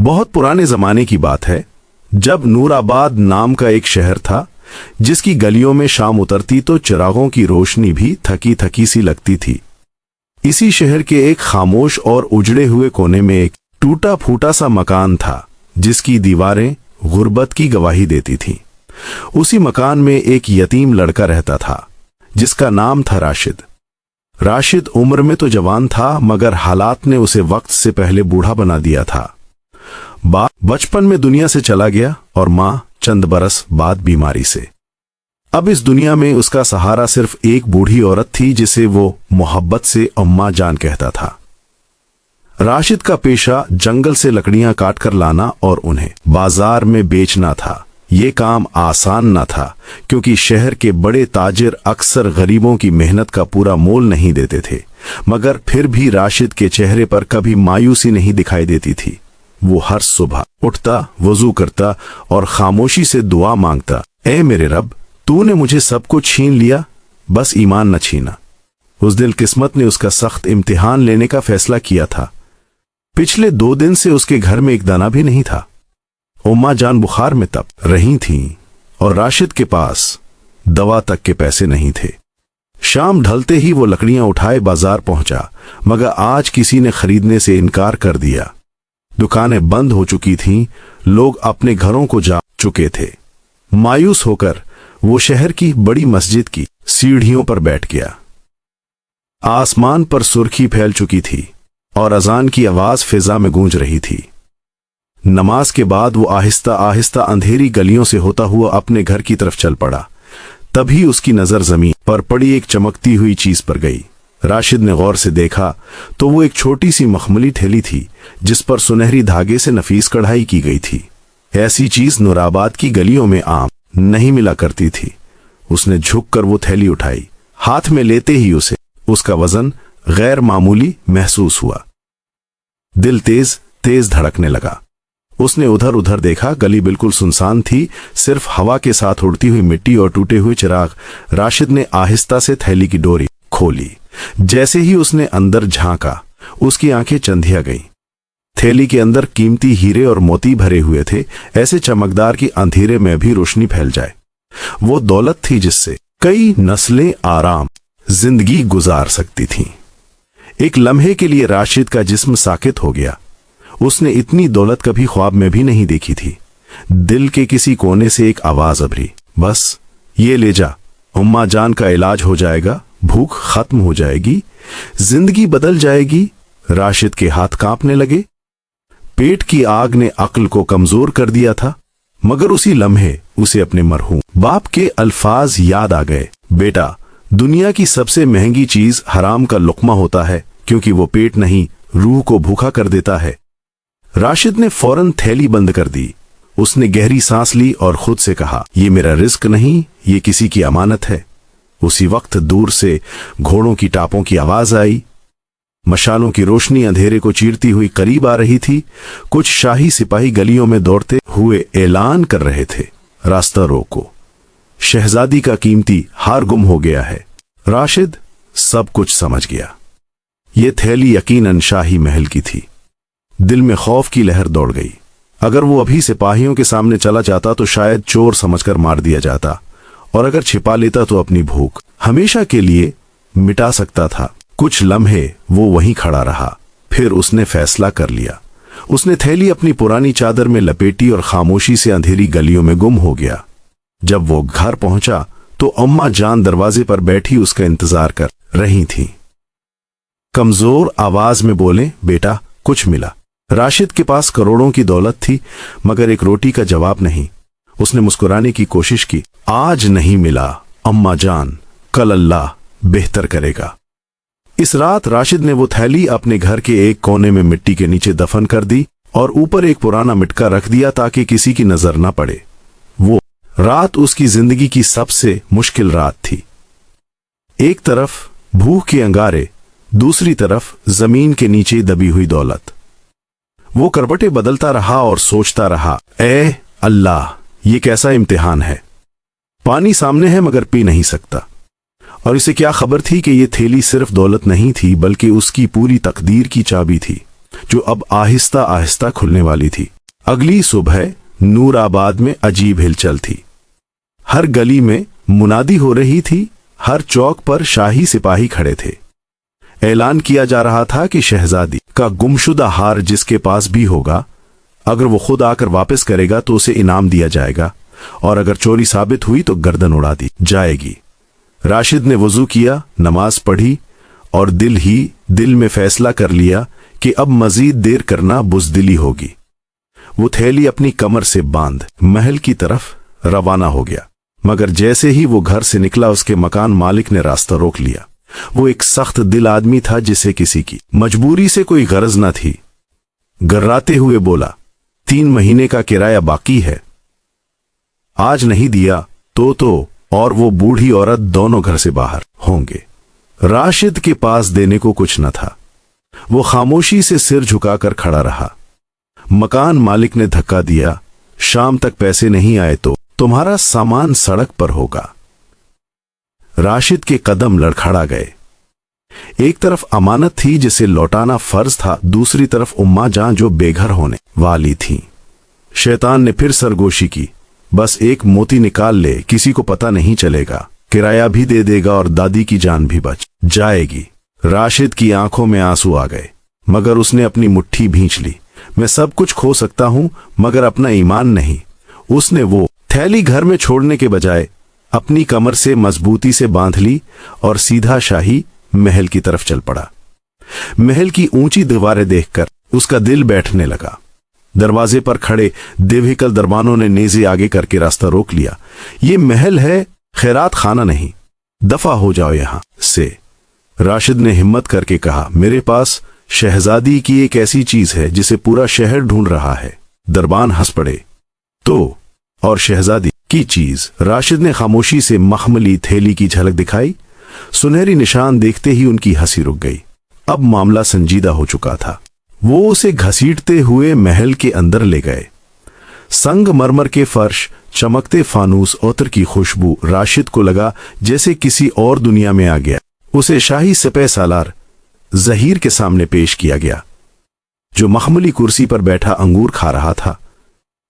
बहुत पुराने जमाने की बात है, जब नूराबाद नाम का एक शहर था, जिसकी गलियों में शाम उतरती तो चिरागों की रोशनी भी थकी थकी सी लगती थी। इसी शहर के एक खामोश और उजड़े हुए कोने में एक टूटा फूटा सा मकान था, जिसकी दीवारें गुर्बत की गवाही देती थीं। उसी मकान में एक यतीम लड़का रहता था, जिसका नाम था राशिद। राशिद उम्र में तो जवान था, मगर हालात ने उसे वक्त से पहले बूढ़ा बना दिया था। बाप बचपन में दुनिया से चला गया और मां चंद बरस बाद बीमारी से। अब इस दुनिया में उसका सहारा सिर्फ एक बूढ़ी औरत थी, जिसे वो मोहब्बत से अम्मा जान कहता था। राशिद का पेशा जंगल से लकड़ियां काटकर लाना और उन्हें बाजार में बेचना था। ये काम आसान न था, क्योंकि शहर के बड़े ताजिर अक्सर गरीबों की मेहनत का पूरा मोल नहीं देते थे। मगर फिर भी राशिद के चेहरे पर कभी मायूसी नहीं दिखाई देती थी। वो हर सुबह उठता, वजू करता और खामोशी से दुआ मांगता, ए मेरे रब, तूने मुझे सब कुछ छीन लिया, बस ईमान न छीना। उस दिन किस्मत ने उसका सख्त इम्तिहान लेने का फैसला किया था। पिछले 2 दिन से उसके घर में एक दाना भी नहीं था। उम्मा जान बुखार में तप रही थीं और राशिद के पास दवा तक के पैसे नहीं थे। शाम ढलते ही वो लकड़ियां उठाए बाजार पहुंचा, मगर आज किसी ने खरीदने से इनकार कर दिया। दुकानें बंद हो चुकी थीं, लोग अपने घरों को जा चुके थे। मायूस होकर वो शहर की बड़ी मस्जिद की सीढ़ियों पर बैठ गया। आसमान पर सुर्खी फैल चुकी थी और अजान की आवाज फिजा में गूंज रही थी। नमाज के बाद वो आहिस्ता आहिस्ता अंधेरी गलियों से होता हुआ अपने घर की तरफ चल पड़ा। तभी उसकी नजर जमीन पर पड़ी एक चमकती हुई चीज पर गई। राशिद ने गौर से देखा तो वो एक छोटी सी मखमली थैली थी, जिस पर सुनहरी धागे से नफीस कढ़ाई की गई थी। ऐसी चीज नूराबाद की गलियों में आम नहीं मिला करती थी। उसने झुककर वो थैली उठाई। हाथ में लेते ही उसे उसका वजन गैर मामूली महसूस हुआ। दिल तेज तेज धड़कने लगा। उसने उधर उधर देखा, गली बिल्कुल सुनसान थी, सिर्फ हवा के साथ उड़ती हुई मिट्टी और टूटे हुए चिराग। राशिद ने आहिस्ता से थैली की डोरी खोली। जैसे ही उसने अंदर झांका, उसकी आंखें चंधिया गईं। थैली के अंदर कीमती हीरे और मोती भरे हुए थे, ऐसे चमकदार कि अंधेरे में भी रोशनी फैल जाए। वो दौलत थी जिससे कई नस्लें आराम जिंदगी गुजार सकती थीं। एक लम्हे के लिए राशिद का जिस्म साकित हो गया। उसने इतनी दौलत कभी ख्वाब में भी नहीं देखी थी। दिल के किसी कोने से एक आवाज उभरी, बस ये ले जा, उम्मा जान का इलाज हो जाएगा, भूख खत्म हो जाएगी, जिंदगी बदल जाएगी। राशिद के हाथ कांपने लगे। पेट की आग ने अक्ल को कमजोर कर दिया था, मगर उसी लम्हे उसे अपने मरहूम बाप के अल्फाज याद आ गए, बेटा, दुनिया की सबसे महंगी चीज हराम का लुक्मा होता है, क्योंकि वो पेट नहीं, रूह को भूखा कर देता है। राशिद ने फौरन थैली बंद कर दी। उसने गहरी सांस ली और खुद से कहा, ये मेरा रिस्क नहीं, ये किसी की अमानत है। उसी वक्त दूर से घोड़ों की टापों की आवाज आई। मशालों की रोशनी अंधेरे को चीरती हुई करीब आ रही थी। कुछ शाही सिपाही गलियों में दौड़ते हुए ऐलान कर रहे थे, रास्ता रोको, शहजादी का कीमती हार गुम हो गया है। राशिद सब कुछ समझ गया। ये थैली यकीनन शाही महल की थी। दिल में खौफ की लहर दौड़ गई। अगर वो अभी सिपाहियों के सामने चला जाता तो शायद चोर समझकर मार दिया जाता, और अगर छिपा लेता तो अपनी भूख हमेशा के लिए मिटा सकता था। कुछ लम्हे वो वहीं खड़ा रहा, फिर उसने फैसला कर लिया। उसने थैली अपनी पुरानी चादर में लपेटी और खामोशी से अंधेरी गलियों में गुम हो गया। जब वो घर पहुंचा तो अम्मा जान दरवाजे पर बैठी उसका इंतजार कर रही थीं। कमजोर आवाज में बोले, बेटा, कुछ मिला? राशिद के पास करोड़ों की दौलत थी, मगर एक रोटी का जवाब नहीं। उसने मुस्कुराने की कोशिश की, आज नहीं मिला अम्मा जान, कल अल्लाह बेहतर करेगा। इस रात राशिद ने वो थैली अपने घर के एक कोने में मिट्टी के नीचे दफन कर दी और ऊपर एक पुराना मटका रख दिया ताकि किसी की नजर न पड़े। वो रात उसकी जिंदगी की सबसे मुश्किल रात थी। एक तरफ भूख के अंगारे, दूसरी तरफ जमीन के नीचे दबी हुई दौलत। वो करवटें बदलता रहा और सोचता रहा, ए अल्लाह, ये कैसा इम्तिहान है। पानी सामने है मगर पी नहीं सकता। और इसे क्या खबर थी कि ये थैली सिर्फ दौलत नहीं थी, बल्कि उसकी पूरी तकदीर की चाबी थी। जो अब आहिस्ता आहिस्ता खुलने वाली थी। अगली सुबह नूराबाद में अजीब हिलचल थी। हर गली में मुनादी हो रही थी, हर चौक पर शाही सिपाही खड़े थे। ऐलान किया जा रहा था कि शहजादी का गुमशुदा हार जिसके पास भी होगा, अगर वो खुद आकर वापस करेगा तो उसे इनाम दिया जाएगा, और अगर चोरी साबित हुई तो गर्दन उड़ा दी जाएगी। राशिद ने वजू किया, नमाज पढ़ी और दिल ही दिल में फैसला कर लिया कि अब मजीद देर करना बुज़दिली होगी। वो थैली अपनी कमर से बांध महल की तरफ रवाना हो गया, मगर जैसे ही वो घर से निकला उसके मकान मालिक ने रास्ता रोक लिया। वो एक सख्त दिल आदमी था जिसे किसी की मजबूरी से कोई गरज न थी। गर्राते हुए बोला, 3 महीने का किराया बाकी है, आज नहीं दिया तो और वो बूढ़ी औरत दोनों घर से बाहर होंगे। राशिद के पास देने को कुछ न था। वो खामोशी से सिर झुकाकर खड़ा रहा। मकान मालिक ने धक्का दिया, शाम तक पैसे नहीं आए तो तुम्हारा सामान सड़क पर होगा। राशिद के कदम लड़खड़ा गए। एक तरफ अमानत थी जिसे लौटाना फर्ज था, दूसरी तरफ उम्मा जान जो बेघर होने वाली थी। शैतान ने फिर सरगोशी की, बस एक मोती निकाल ले, किसी को पता नहीं चलेगा, किराया भी दे देगा और दादी की जान भी बच जाएगी। राशिद की आंखों में आंसू आ गए, मगर उसने अपनी मुट्ठी भींच ली। मैं सब कुछ खो सकता हूं मगर अपना ईमान नहीं। उसने वो थैली घर में छोड़ने के बजाय अपनी कमर से मजबूती से बांध ली और सीधा शाही महल की तरफ चल पड़ा। महल की ऊंची दीवारें देखकर उसका दिल बैठने लगा। दरवाजे पर खड़े देवहिकल दरबानों ने नेज़े आगे करके रास्ता रोक लिया। ये महल है, खैरात खाना नहीं, दफा हो जाओ यहां से। राशिद ने हिम्मत करके कहा, मेरे पास शहजादी की एक ऐसी चीज है जिसे पूरा शहर ढूंढ रहा है। दरबान हंस पड़े, तो और शहजादी की चीज? राशिद ने खामोशी से मखमली थैली की झलक दिखाई। सुनहरी निशान देखते ही उनकी हंसी रुक गई। अब मामला संजीदा हो चुका था। वो उसे घसीटते हुए महल के अंदर ले गए। संगमरमर के फर्श, चमकते फानूस, औतर की खुशबू, राशिद को लगा जैसे किसी और दुनिया में आ गया। उसे शाही सिपह सालार जहीर के सामने पेश किया गया, जो मखमली कुर्सी पर बैठा अंगूर खा रहा था।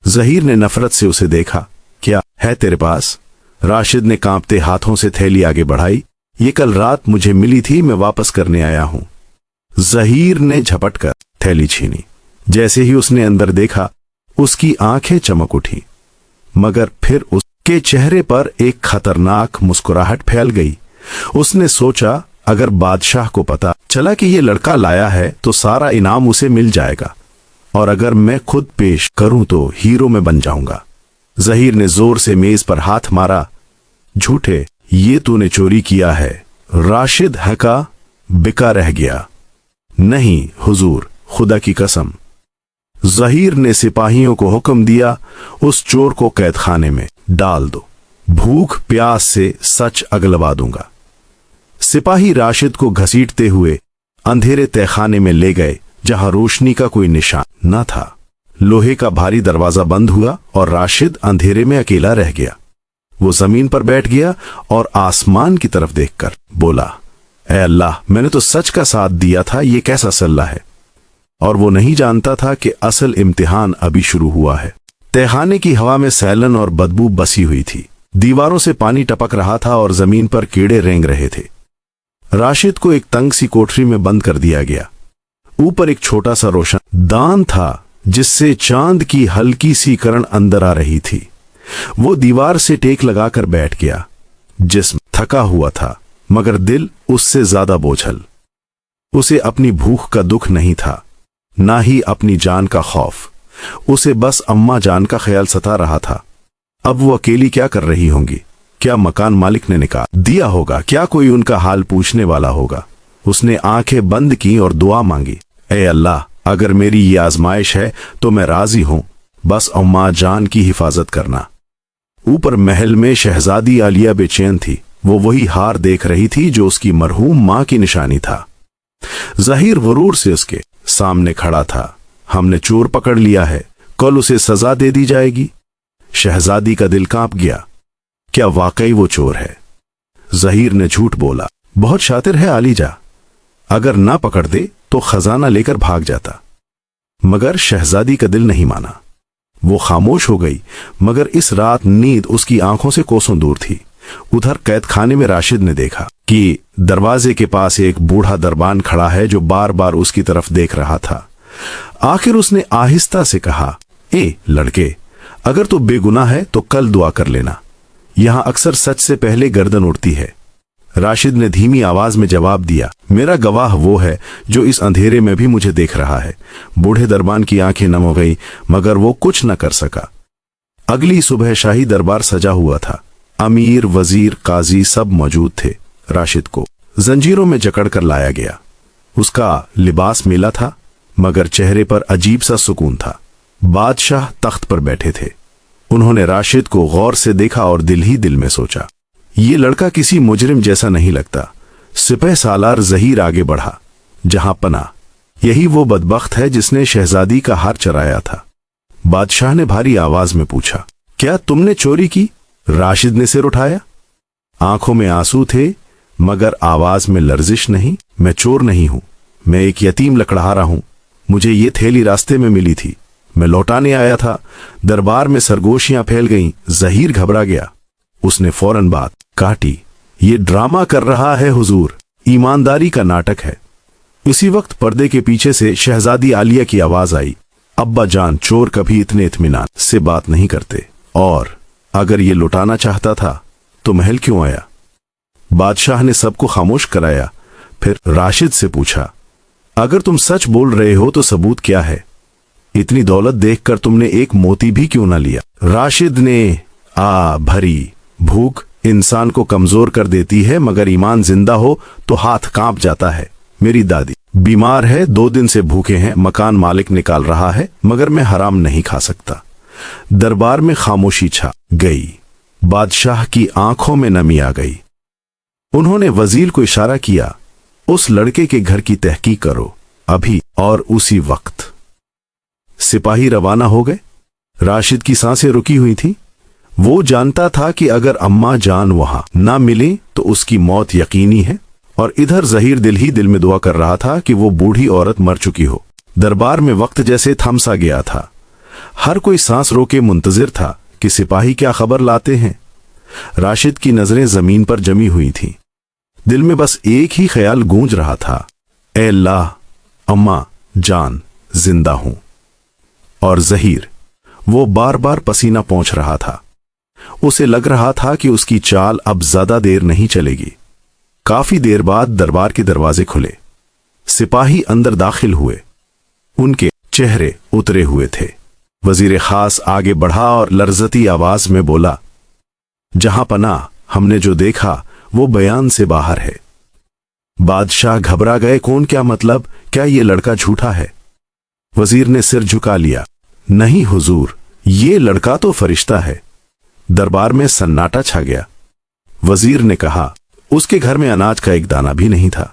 जहीर ने नफरत से उसे देखा। क्या है तेरे पास? राशिद ने कांपते हाथों से थैली आगे बढ़ाई। ये कल रात मुझे मिली थी, मैं वापस करने आया हूं। जहीर ने झपटकर थैली छीनी। जैसे ही उसने अंदर देखा, उसकी आंखें चमक उठी, मगर फिर उसके चेहरे पर एक खतरनाक मुस्कुराहट फैल गई। उसने सोचा, अगर बादशाह को पता चला कि ये लड़का लाया है तो सारा इनाम उसे मिल जाएगा, और अगर मैं खुद पेश करूं तो हीरो में बन जाऊंगा। जहीर ने जोर से मेज पर हाथ मारा। झूठे, ये तूने चोरी किया है। राशिद हका बिका रह गया। नहीं हुजूर, खुदा की कसम। जहीर ने सिपाहियों को हुक्म दिया, उस चोर को कैद खाने में डाल दो, भूख प्यास से सच अगलवा दूंगा। सिपाही राशिद को घसीटते हुए अंधेरे तहखाने में ले गए, जहां रोशनी का कोई निशान न था। लोहे का भारी दरवाजा बंद हुआ और राशिद अंधेरे में अकेला रह गया। वो जमीन पर बैठ गया और आसमान की तरफ देखकर बोला, ऐ अल्लाह, मैंने तो सच का साथ दिया था, ये कैसा सल्ला है। और वो नहीं जानता था कि असल इम्तिहान अभी शुरू हुआ है। तहखाने की हवा में सैलन और बदबू बसी हुई थी। दीवारों से पानी टपक रहा था और जमीन पर कीड़े रेंग रहे थे। राशिद को एक तंग सी कोठरी में बंद कर दिया गया। ऊपर एक छोटा सा रोशन दान था, जिससे चांद की हल्की सी किरण अंदर आ रही थी। वो दीवार से टेक लगाकर बैठ गया। जिस्म थका हुआ था, मगर दिल उससे ज्यादा बोझल। उसे अपनी भूख का दुख नहीं था, ना ही अपनी जान का खौफ। उसे बस अम्मा जान का ख्याल सता रहा था। अब वो अकेली क्या कर रही होंगी? क्या मकान मालिक ने निकाल दिया होगा? क्या कोई उनका हाल पूछने वाला होगा? उसने आंखें बंद की और दुआ मांगी, ऐ अल्लाह, अगर मेरी ये आजमाइश है तो मैं राजी हूं, बस अम्मा जान की हिफाजत करना। ऊपर महल में शहजादी आलिया बेचैन थी। वो वही हार देख रही थी जो उसकी मरहूम मां की निशानी था। जहीर गुरूर से उसके सामने खड़ा था। हमने चोर पकड़ लिया है, कल उसे सजा दे दी जाएगी। शहजादी का दिल कांप गया। क्या वाकई वो चोर है? जहीर ने झूठ बोला। बहुत शातिर है आलीजा, अगर ना पकड़ दे तो खजाना लेकर भाग जाता। मगर शहजादी का दिल नहीं माना। वो खामोश हो गई, मगर इस रात नींद उसकी आंखों से कोसों दूर थी। उधर कैद खाने में राशिद ने देखा कि दरवाजे के पास एक बूढ़ा दरबान खड़ा है जो बार बार उसकी तरफ देख रहा था। आखिर उसने आहिस्ता से कहा, ए लड़के, अगर तू बेगुनाह है तो कल दुआ कर लेना। यहां अक्सर सच से पहले गर्दन उड़ती है। राशिद ने धीमी आवाज में जवाब दिया, मेरा गवाह वो है जो इस अंधेरे में भी मुझे देख रहा है। बूढ़े दरबान की आंखें नम हो गई, मगर वो कुछ न कर सका। अगली सुबह शाही दरबार सजा हुआ था। अमीर, वजीर, काजी सब मौजूद थे। राशिद को जंजीरों में जकड़कर लाया गया। उसका लिबास मेला था, मगर चेहरे पर अजीब सा सुकून था। बादशाह तख्त पर बैठे थे। उन्होंने राशिद को गौर से देखा और दिल ही दिल में सोचा, ये लड़का किसी मुजरिम जैसा नहीं लगता। सिपह सालार ज़हीर आगे बढ़ा, जहां पना, यही वो बदबख्त है जिसने शहजादी का हार चराया था। बादशाह ने भारी आवाज में पूछा, क्या तुमने चोरी की? राशिद ने सिर उठाया। आंखों में आंसू थे, मगर आवाज में लर्जिश नहीं। मैं चोर नहीं हूं, मैं एक यतीम लकड़हारा हूं। मुझे ये थैली रास्ते में मिली थी, मैं लौटाने आया था। दरबार में सरगोशियां फैल गईं। ज़हीर घबरा गया। उसने फौरन बात काटी, ये ड्रामा कर रहा है हुजूर, ईमानदारी का नाटक है। इसी वक्त पर्दे के पीछे से शहजादी आलिया की आवाज आई, अब्बा जान, चोर कभी इतने इत्मीनान से बात नहीं करते, और अगर ये लुटाना चाहता था तो महल क्यों आया? बादशाह ने सबको खामोश कराया, फिर राशिद से पूछा, अगर तुम सच बोल रहे हो तो सबूत क्या है? इतनी दौलत देखकर तुमने एक मोती भी क्यों ना लिया? राशिद ने भरी, भूख इंसान को कमजोर कर देती है, मगर ईमान जिंदा हो तो हाथ कांप जाता है। मेरी दादी बीमार है, 2 दिन से भूखे हैं। मकान मालिक निकाल रहा है, मगर मैं हराम नहीं खा सकता। दरबार में खामोशी छा गई। बादशाह की आंखों में नमी आ गई। उन्होंने वजीर को इशारा किया, उस लड़के के घर की तहकीक करो अभी। और उसी वक्त सिपाही रवाना हो गए। राशिद की सांसें रुकी हुई थी। वो जानता था कि अगर अम्मा जान वहां ना मिले तो उसकी मौत यकीनी है। और इधर ज़हीर दिल ही दिल में दुआ कर रहा था कि वो बूढ़ी औरत मर चुकी हो। दरबार में वक्त जैसे थम सा गया था। हर कोई सांस रोके मुंतजिर था कि सिपाही क्या खबर लाते हैं। राशिद की नजरें जमीन पर जमी हुई थीं। दिल में बस एक ही ख्याल गूंज रहा था, ए अल्लाह, अम्मा जान जिंदा हूं। और ज़हीर, वो बार बार पसीना पोंछ रहा था। उसे लग रहा था कि उसकी चाल अब ज्यादा देर नहीं चलेगी। काफी देर बाद दरबार के दरवाजे खुले। सिपाही अंदर दाखिल हुए। उनके चेहरे उतरे हुए थे। वजीर खास आगे बढ़ा और लर्जती आवाज में बोला, जहां पनाह, हमने जो देखा वो बयान से बाहर है। बादशाह घबरा गए, कौन, क्या मतलब? क्या ये लड़का झूठा है? वजीर ने सिर झुका लिया, नहीं हुजूर, ये लड़का तो फरिश्ता है। दरबार में सन्नाटा छा गया। वजीर ने कहा, उसके घर में अनाज का एक दाना भी नहीं था।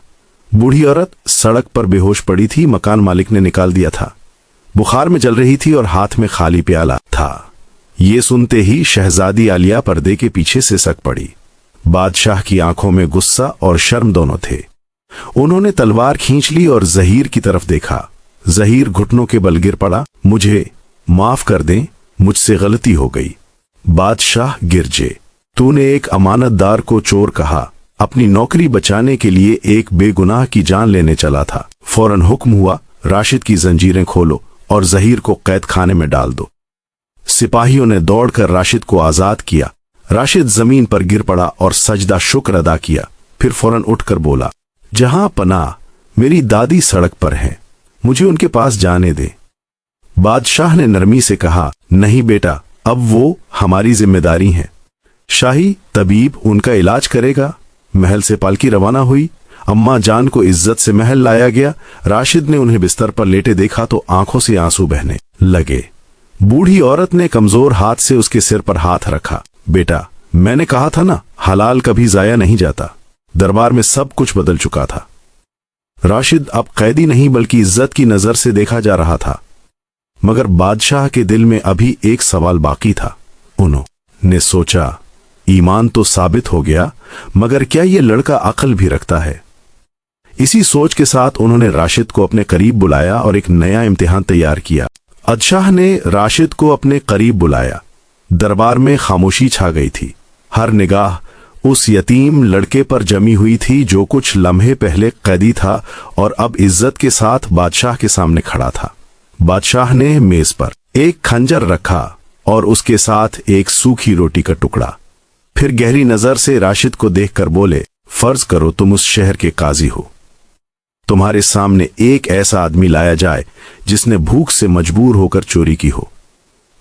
बूढ़ी औरत सड़क पर बेहोश पड़ी थी, मकान मालिक ने निकाल दिया था। बुखार में जल रही थी और हाथ में खाली प्याला था। ये सुनते ही शहजादी आलिया पर्दे के पीछे सिसक पड़ी। बादशाह की आंखों में गुस्सा और शर्म दोनों थे। उन्होंने तलवार खींच ली और ज़हीर की तरफ देखा। ज़हीर घुटनों के बल गिर पड़ा, मुझे माफ कर दें, मुझसे गलती हो गई। बादशाह गिरजे, तूने एक अमानतदार को चोर कहा, अपनी नौकरी बचाने के लिए एक बेगुनाह की जान लेने चला था। फौरन हुक्म हुआ, राशिद की जंजीरें खोलो और ज़हीर को कैद खाने में डाल दो। सिपाहियों ने दौड़कर राशिद को आजाद किया। राशिद जमीन पर गिर पड़ा और सजदा शुक्र अदा किया। फिर फौरन उठकर बोला, जहां पनाह, मेरी दादी सड़क पर हैं, मुझे उनके पास जाने दे। बादशाह ने नरमी से कहा, नहीं बेटा, अब वो हमारी जिम्मेदारी है। शाही तबीब उनका इलाज करेगा। महल से पालकी रवाना हुई। अम्मा जान को इज्जत से महल लाया गया। राशिद ने उन्हें बिस्तर पर लेटे देखा तो आंखों से आंसू बहने लगे। बूढ़ी औरत ने कमजोर हाथ से उसके सिर पर हाथ रखा, बेटा, मैंने कहा था ना, हलाल कभी जाया नहीं जाता। दरबार में सब कुछ बदल चुका था। राशिद अब कैदी नहीं बल्कि इज्जत की नजर से देखा जा रहा था। मगर बादशाह के दिल में अभी एक सवाल बाकी था। उन्होंने सोचा, ईमान तो साबित हो गया, मगर क्या ये लड़का अक्ल भी रखता है? इसी सोच के साथ उन्होंने राशिद को अपने करीब बुलाया और एक नया इम्तिहान तैयार किया। अदशाह ने राशिद को अपने करीब बुलाया। दरबार में खामोशी छा गई थी। हर निगाह उस यतीम लड़के पर जमी हुई थी जो कुछ लम्हे पहले कैदी था और अब इज्जत के साथ बादशाह के सामने खड़ा था। बादशाह ने मेज पर एक खंजर रखा और उसके साथ एक सूखी रोटी का टुकड़ा। फिर गहरी नजर से राशिद को देखकर बोले, फर्ज करो तुम उस शहर के काजी हो। तुम्हारे सामने एक ऐसा आदमी लाया जाए जिसने भूख से मजबूर होकर चोरी की हो,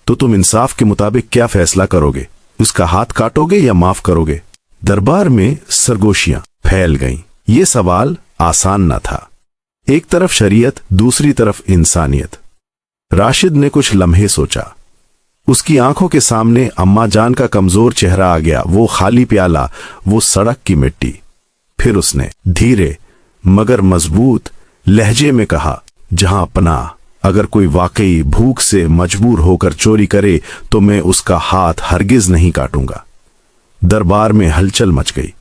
तो तुम इंसाफ के मुताबिक क्या फैसला करोगे? उसका हाथ काटोगे या माफ करोगे? दरबार में सरगोशियां फैल गईं। ये सवाल आसान न था। एक तरफ शरीयत, दूसरी तरफ इंसानियत। राशिद ने कुछ लम्हे सोचा। उसकी आंखों के सामने अम्मा जान का कमजोर चेहरा आ गया, वो खाली प्याला, वो सड़क की मिट्टी। फिर उसने धीरे मगर मजबूत लहजे में कहा, जहां पनाह, अगर कोई वाकई भूख से मजबूर होकर चोरी करे तो मैं उसका हाथ हरगिज नहीं काटूंगा। दरबार में हलचल मच गई।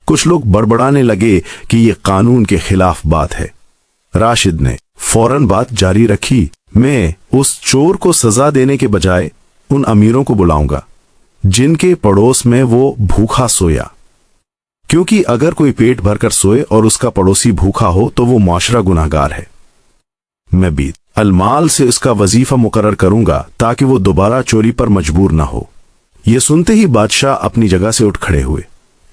कुछ लोग बड़बड़ाने लगे कि यह कानून के खिलाफ बात है। राशिद ने फौरन बात जारी रखी, मैं उस चोर को सजा देने के बजाय उन अमीरों को बुलाऊंगा जिनके पड़ोस में वो भूखा सोया, क्योंकि अगर कोई पेट भरकर सोए और उसका पड़ोसी भूखा हो तो वो मुआशरा गुनाहगार है। मैं बीत अलमाल से उसका वजीफा मुकर्रर करूंगा ताकि वो दोबारा चोरी पर मजबूर ना हो। ये सुनते ही बादशाह अपनी जगह से उठ खड़े हुए।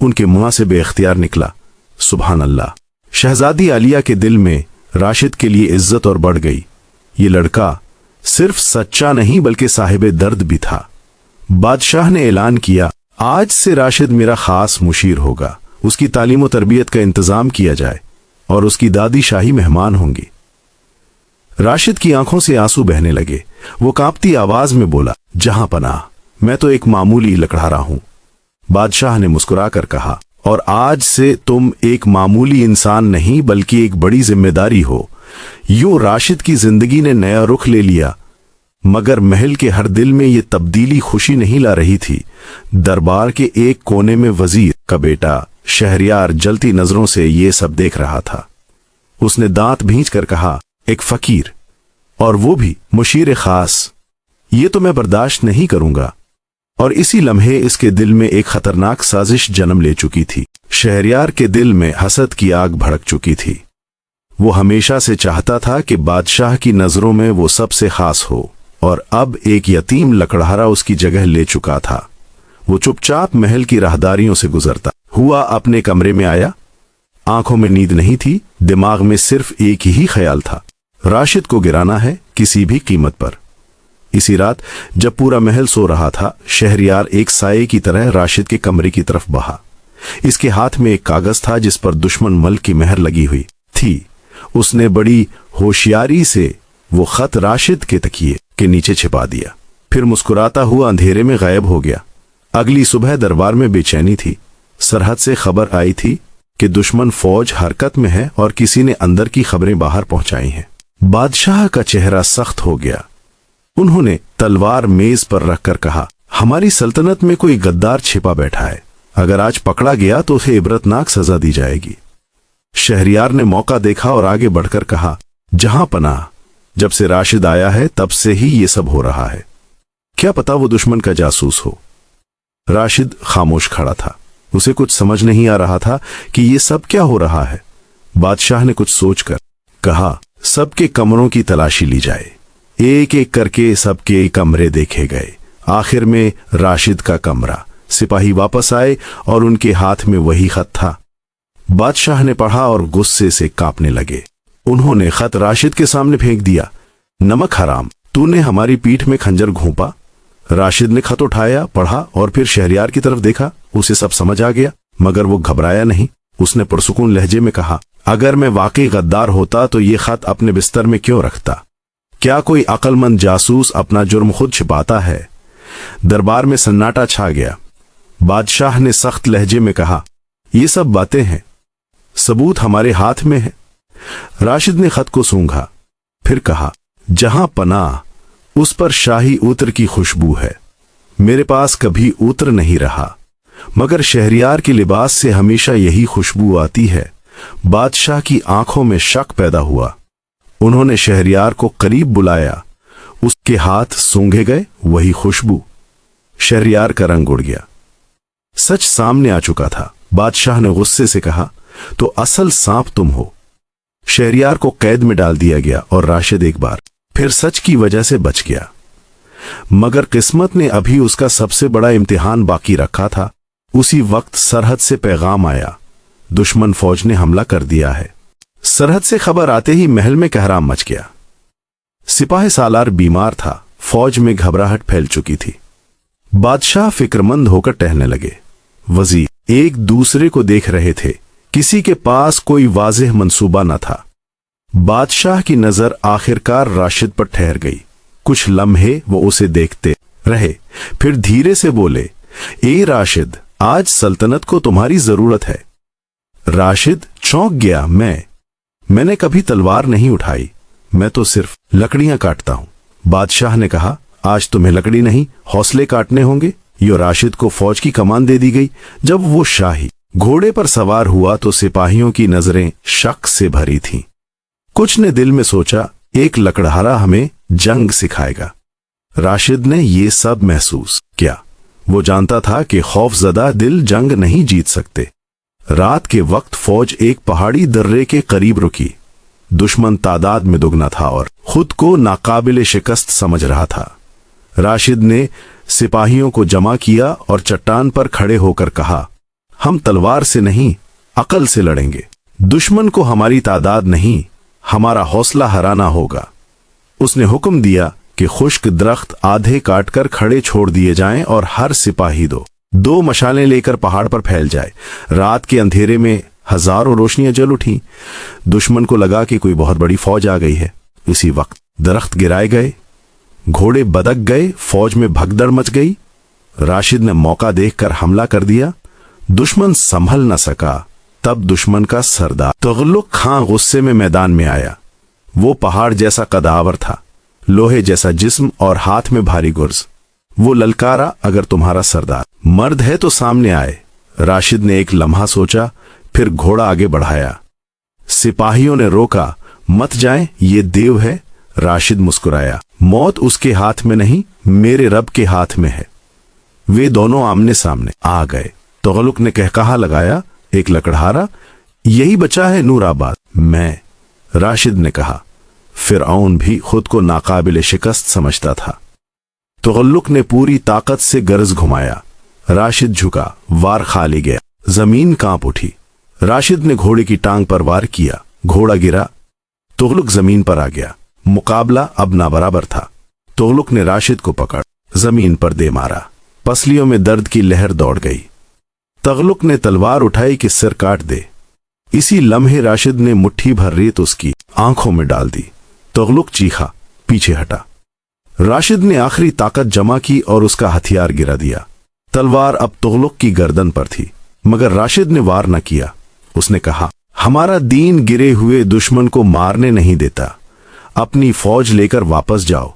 उनके मुंह से बेख्तियार निकला, सुभान अल्लाह। शहजादी आलिया के दिल में राशिद के लिए इज्जत और बढ़ गई। ये लड़का सिर्फ सच्चा नहीं बल्कि साहिबे दर्द भी था। बादशाह ने ऐलान किया, आज से राशिद मेरा खास मुशीर होगा। उसकी तालीम और तरबियत का इंतजाम किया जाए और उसकी दादी शाही मेहमान होंगी। राशिद की आंखों से आंसू बहने लगे। वो कांपती आवाज में बोला, जहां पनाह, मैं तो एक मामूली लकड़हारा हूं। बादशाह ने मुस्कुराकर कहा, और आज से तुम एक मामूली इंसान नहीं बल्कि एक बड़ी जिम्मेदारी हो। यूं राशिद की जिंदगी ने नया रुख ले लिया, मगर महल के हर दिल में ये तब्दीली खुशी नहीं ला रही थी। दरबार के एक कोने में वजीर का बेटा शहरयार जलती नजरों से ये सब देख रहा था। उसने दांत भींच कर कहा, एक फकीर, और वो भी मुशीर खास, ये तो मैं बर्दाश्त नहीं करूंगा। और इसी लम्हे इसके दिल में एक खतरनाक साजिश जन्म ले चुकी थी। शहरयार के दिल में हसद की आग भड़क चुकी थी। वो हमेशा से चाहता था कि बादशाह की नजरों में वो सबसे खास हो, और अब एक यतीम लकड़हारा उसकी जगह ले चुका था। वो चुपचाप महल की राहदारियों से गुजरता हुआ अपने कमरे में आया। आंखों में नींद नहीं थी, दिमाग में सिर्फ एक ही ख्याल था, राशिद को गिराना है किसी भी कीमत पर। इसी रात जब पूरा महल सो रहा था, शहरयार एक साये की तरह राशिद के कमरे की तरफ बहा। इसके हाथ में एक कागज था जिस पर दुश्मन मल्क की मेहर लगी हुई थी। उसने बड़ी होशियारी से वो खत राशिद के तकिए के नीचे छिपा दिया, फिर मुस्कुराता हुआ अंधेरे में गायब हो गया। अगली सुबह दरबार में बेचैनी थी। सरहद से खबर आई थी कि दुश्मन फौज हरकत में है और किसी ने अंदर की खबरें बाहर पहुंचाई हैं। बादशाह का चेहरा सख्त हो गया। उन्होंने तलवार मेज पर रखकर कहा, हमारी सल्तनत में कोई गद्दार छिपा बैठा है। अगर आज पकड़ा गया तो उसे इबरतनाक सजा दी जाएगी। शहरयार ने मौका देखा और आगे बढ़कर कहा, जहां पनाह, जब से राशिद आया है तब से ही ये सब हो रहा है। क्या पता वो दुश्मन का जासूस हो। राशिद खामोश खड़ा था। उसे कुछ समझ नहीं आ रहा था कि ये सब क्या हो रहा है। बादशाह ने कुछ सोचकर कहा, सबके कमरों की तलाशी ली जाए। एक एक करके सबके कमरे देखे गए। आखिर में राशिद का कमरा। सिपाही वापस आए और उनके हाथ में वही खत था। बादशाह ने पढ़ा और गुस्से से कांपने लगे। उन्होंने खत राशिद के सामने फेंक दिया। नमक हराम, तूने हमारी पीठ में खंजर घोंपा। राशिद ने खत उठाया, पढ़ा और फिर शहरयार की तरफ देखा। उसे सब समझ आ गया, मगर वो घबराया नहीं। उसने पुरसुकून लहजे में कहा, अगर मैं वाकई गद्दार होता तो ये खत अपने बिस्तर में क्यों रखता? क्या कोई अक्लमंद जासूस अपना जुर्म खुद छिपाता है? दरबार में सन्नाटा छा गया। बादशाह ने सख्त लहजे में कहा, ये सब बातें हैं, सबूत हमारे हाथ में है। राशिद ने खत को सूंघा, फिर कहा, जहां पनाह, उस पर शाही ऊत्र की खुशबू है। मेरे पास कभी ऊत्र नहीं रहा, मगर शहरयार के लिबास से हमेशा यही खुशबू आती है। बादशाह की आंखों में शक पैदा हुआ। उन्होंने शहरयार को करीब बुलाया। उसके हाथ सूंघे गए, वही खुशबू। शहरयार का रंग उड़ गया। सच सामने आ चुका था। बादशाह ने गुस्से से कहा, तो असल सांप तुम हो। शहरयार को कैद में डाल दिया गया और राशिद एक बार फिर सच की वजह से बच गया। मगर किस्मत ने अभी उसका सबसे बड़ा इम्तिहान बाकी रखा था। उसी वक्त सरहद से पैगाम आया, दुश्मन फौज ने हमला कर दिया है। सरहद से खबर आते ही महल में कहराम मच गया। सिपाही सालार बीमार था, फौज में घबराहट फैल चुकी थी। बादशाह फिक्रमंद होकर टहलने लगे। वजीर एक दूसरे को देख रहे थे। किसी के पास कोई वाज़ेह मंसूबा न था। बादशाह की नजर आखिरकार राशिद पर ठहर गई। कुछ लम्हे वो उसे देखते रहे, फिर धीरे से बोले, ए राशिद, आज सल्तनत को तुम्हारी जरूरत है। राशिद चौंक गया। मैंने कभी तलवार नहीं उठाई, मैं तो सिर्फ लकड़ियां काटता हूं। बादशाह ने कहा, आज तुम्हें लकड़ी नहीं हौसले काटने होंगे। यो राशिद को फौज की कमान दे दी गई। जब वो शाही घोड़े पर सवार हुआ तो सिपाहियों की नजरें शक से भरी थीं। कुछ ने दिल में सोचा, एक लकड़हारा हमें जंग सिखाएगा। राशिद ने ये सब महसूस किया। वो जानता था कि खौफजदा दिल जंग नहीं जीत सकते। रात के वक्त फौज एक पहाड़ी दर्रे के करीब रुकी। दुश्मन तादाद में दुगना था और खुद को नाकाबिले शिकस्त समझ रहा था। राशिद ने सिपाहियों को जमा किया और चट्टान पर खड़े होकर कहा, हम तलवार से नहीं, अकल से लड़ेंगे। दुश्मन को हमारी तादाद नहीं, हमारा हौसला हराना होगा। उसने हुक्म दिया कि खुश्क दरख्त आधे काटकर खड़े छोड़ दिए जाएं और हर सिपाही दो मशालें लेकर पहाड़ पर फैल जाए। रात के अंधेरे में हजारों रोशनियां जल उठीं। दुश्मन को लगा कि कोई बहुत बड़ी फौज आ गई है। उसी वक्त दरख्त गिराए गए, घोड़े बदक गए, फौज में भगदड़ मच गई। राशिद ने मौका देखकर हमला कर दिया। दुश्मन संभल न सका। तब दुश्मन का सरदार तुगलक खां गुस्से में मैदान में आया। वो पहाड़ जैसा कदावर था, लोहे जैसा जिस्म और हाथ में भारी गुर्ज। वो ललकारा, अगर तुम्हारा सरदार मर्द है तो सामने आए। राशिद ने एक लम्हा सोचा, फिर घोड़ा आगे बढ़ाया। सिपाहियों ने रोका, मत जाएं, ये देव है। राशिद मुस्कुराया, मौत उसके हाथ में नहीं, मेरे रब के हाथ में है। वे दोनों आमने सामने आ गए। तुगलक ने कहकहा लगाया, एक लकड़हारा, यही बचा है नूराबाद। मैं, राशिद ने कहा। फिरऔन भी खुद को नाकाबिले शिकस्त समझता था। तुगलक ने पूरी ताकत से गरज घुमाया। राशिद झुका, वार खाली गया। जमीन कांप उठी। राशिद ने घोड़े की टांग पर वार किया, घोड़ा गिरा। तुगलक जमीन पर आ गया। मुकाबला अब ना बराबर था। तुगलक ने राशिद को पकड़ जमीन पर दे मारा। पसलियों में दर्द की लहर दौड़ गई। तुगलक ने तलवार उठाई कि सिर काट दे। इसी लम्हे राशिद ने मुट्ठी भर रेत उसकी आंखों में डाल दी। तुगलक चीखा, पीछे हटा। राशिद ने आखिरी ताकत जमा की और उसका हथियार गिरा दिया। तलवार अब तुगलक की गर्दन पर थी, मगर राशिद ने वार न किया। उसने कहा, हमारा दीन गिरे हुए दुश्मन को मारने नहीं देता। अपनी फौज लेकर वापस जाओ।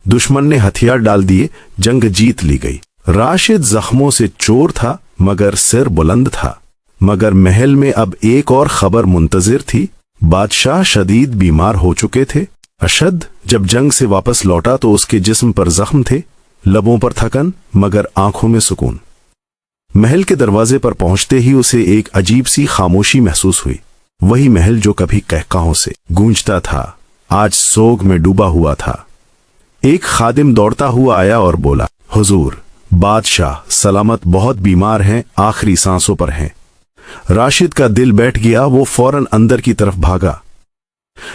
दुश्मन ने हथियार डाल दिए, जंग जीत ली गई। राशिद जख्मों से चोर था, मगर सिर बुलंद था। मगर महल में अब एक और खबर मुंतजिर थी। बादशाह शदीद बीमार हो चुके थे। अशद जब जंग से वापस लौटा तो उसके जिस्म पर जख्म थे, लबों पर थकन, मगर आंखों में सुकून। महल के दरवाजे पर पहुंचते ही उसे एक अजीब सी खामोशी महसूस हुई। वही महल जो कभी कहकाहों से गूंजता था, आज सोग में डूबा हुआ था। एक खादिम दौड़ता हुआ आया और बोला, हुजूर, बादशाह सलामत बहुत बीमार हैं, आखिरी सांसों पर हैं। राशिद का दिल बैठ गया। वो फौरन अंदर की तरफ भागा।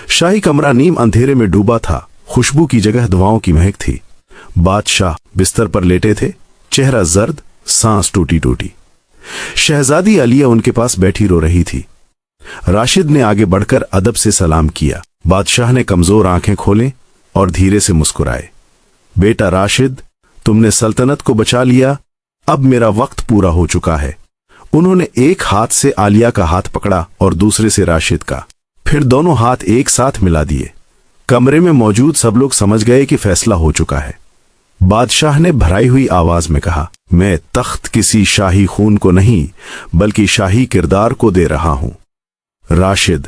शाही कमरा नीम अंधेरे में डूबा था। खुशबू की जगह दुआओं की महक थी। बादशाह बिस्तर पर लेटे थे, चेहरा जर्द, सांस टूटी टूटी। शहजादी आलिया उनके पास बैठी रो रही थी। राशिद ने आगे बढ़कर अदब से सलाम किया। बादशाह ने कमजोर आंखें खोलें और धीरे से मुस्कुराए। बेटा राशिद, तुमने सल्तनत को बचा लिया। अब मेरा वक्त पूरा हो चुका है। उन्होंने एक हाथ से आलिया का हाथ पकड़ा और दूसरे से राशिद का, फिर दोनों हाथ एक साथ मिला दिए। कमरे में मौजूद सब लोग समझ गए कि फैसला हो चुका है। बादशाह ने भराई हुई आवाज में कहा, मैं तख्त किसी शाही खून को नहीं, बल्कि शाही किरदार को दे रहा हूं। राशिद,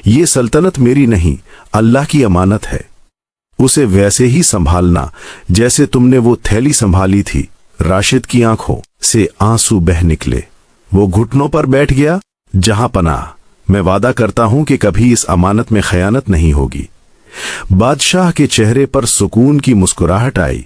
ये सल्तनत मेरी नहीं, अल्लाह की अमानत है। उसे वैसे ही संभालना जैसे तुमने वो थैली संभाली थी। राशिद की आंखों से आंसू बह निकले। वो घुटनों पर बैठ गया। जहां पनाह, मैं वादा करता हूं कि कभी इस अमानत में खयानत नहीं होगी। बादशाह के चेहरे पर सुकून की मुस्कुराहट आई।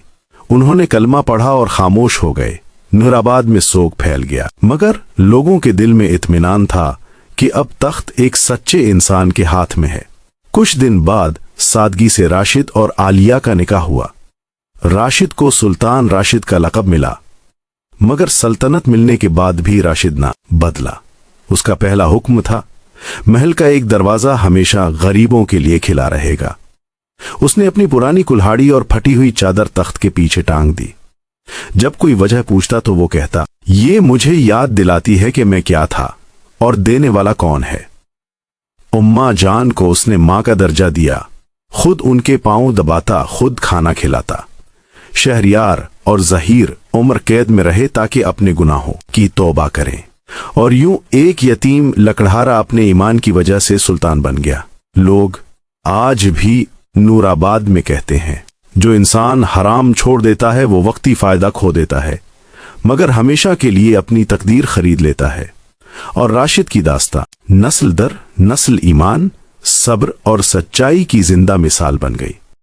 उन्होंने कलमा पढ़ा और खामोश हो गए। नूराबाद में सोग फैल गया, मगर लोगों के दिल में इत्मीनान था कि अब तख्त एक सच्चे इंसान के हाथ में है। कुछ दिन बाद सादगी से राशिद और आलिया का निकाह हुआ। राशिद को सुल्तान राशिद का लक़ब मिला, मगर सल्तनत मिलने के बाद भी राशिद ना बदला। उसका पहला हुक्म था, महल का एक दरवाजा हमेशा गरीबों के लिए खिला रहेगा। उसने अपनी पुरानी कुल्हाड़ी और फटी हुई चादर तख्त के पीछे टांग दी। जब कोई वजह पूछता तो वो कहता, ये मुझे याद दिलाती है कि मैं क्या था और देने वाला कौन है। उम्मा जान को उसने मां का दर्जा दिया, खुद उनके पांव दबाता, खुद खाना खिलाता। शहरियार और जहीर उम्र कैद में रहे ताकि अपने गुनाहों की तौबा करें, और यूं एक यतीम लकड़हारा अपने ईमान की वजह से सुल्तान बन गया। लोग आज भी नूराबाद में कहते हैं, जो इंसान हराम छोड़ देता है वो वक्ती फायदा खो देता है, मगर हमेशा के लिए अपनी तकदीर खरीद लेता है। और राशिद की दास्तां नस्ल दर नस्ल ईमान, सब्र और सच्चाई की जिंदा मिसाल बन गई।